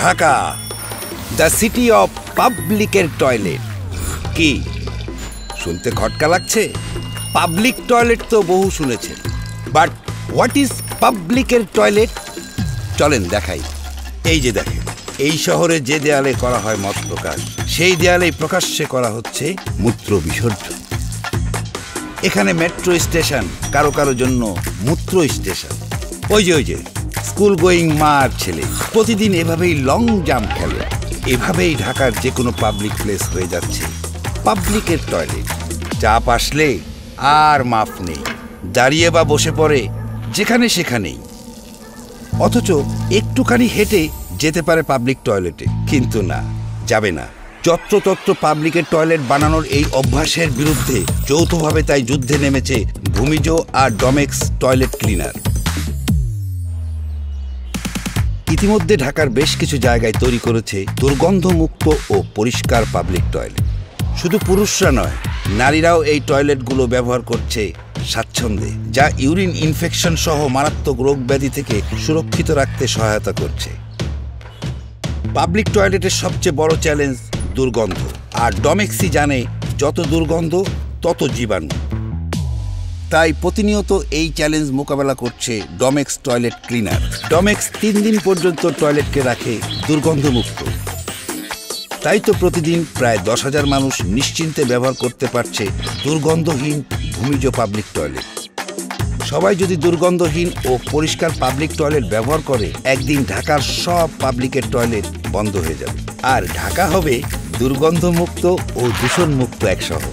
Dhaka, the city of পাবলিকের toilet. কি শুনতে খটকা লাগছে? পাবলিক টয়লেট তো বহু শুনেছেন, বাট হোয়াট ইজ পাবলিকের টয়লেট? চলেন দেখাই। এই যে দেখেন, এই শহরে যে দেয়ালে করা হয় মত প্রকাশ, সেই দেয়ালেই প্রকাশ্যে করা হচ্ছে মূত্র বিসর্জন। এখানে মেট্রো স্টেশন, কারো কারো জন্য মূত্র স্টেশন। ওই যে স্কুল গোয়িং মা আর ছেলে প্রতিদিন এভাবেই লং জাম্প খেলে। এভাবেই ঢাকার যে কোনো পাবলিক প্লেস হয়ে যাচ্ছে পাবলিকের টয়লেট। চাপ আসলে আর মাফ নেই, দাঁড়িয়ে বা বসে পড়ে যেখানে সেখানেই। অথচ একটুখানি হেঁটে যেতে পারে পাবলিক টয়লেটে, কিন্তু না, যাবে না। যত্রতত্র পাবলিকের টয়লেট বানানোর এই অভ্যাসের বিরুদ্ধে যৌথভাবে তাই যুদ্ধে নেমেছে ভূমিজ আর ডমেক্স টয়লেট ক্লিনার। ইতিমধ্যে ঢাকার বেশ কিছু জায়গায় তৈরি করেছে দুর্গন্ধমুক্ত ও পরিষ্কার পাবলিক টয়লেট। শুধু পুরুষরা নয়, নারীরাও এই টয়লেটগুলো ব্যবহার করছে স্বাচ্ছন্দ্যে, যা ইউরিন ইনফেকশন সহ মারাত্মক রোগ ব্যাধি থেকে সুরক্ষিত রাখতে সহায়তা করছে। পাবলিক টয়লেটের সবচেয়ে বড় চ্যালেঞ্জ দুর্গন্ধ, আর ডমেক্সই জানে যত দুর্গন্ধ তত জীবাণু। তাই প্রতিনিয়ত এই চ্যালেঞ্জ মোকাবেলা করছে ডমেক্স টয়লেট ক্লিনার। ডমেক্স 3 দিন পর্যন্ত টয়লেটকে রাখে দুর্গন্ধমুক্ত। তাই তো প্রতিদিন প্রায় 10,000 মানুষ নিশ্চিন্তে ব্যবহার করতে পারছে দুর্গন্ধহীন ভূমিজ পাবলিক টয়লেট। সবাই যদি দুর্গন্ধহীন ও পরিষ্কার পাবলিক টয়লেট ব্যবহার করে, একদিন ঢাকার সব পাবলিকের টয়লেট বন্ধ হয়ে যাবে, আর ঢাকা হবে দুর্গন্ধমুক্ত ও দূষণমুক্ত এক শহর।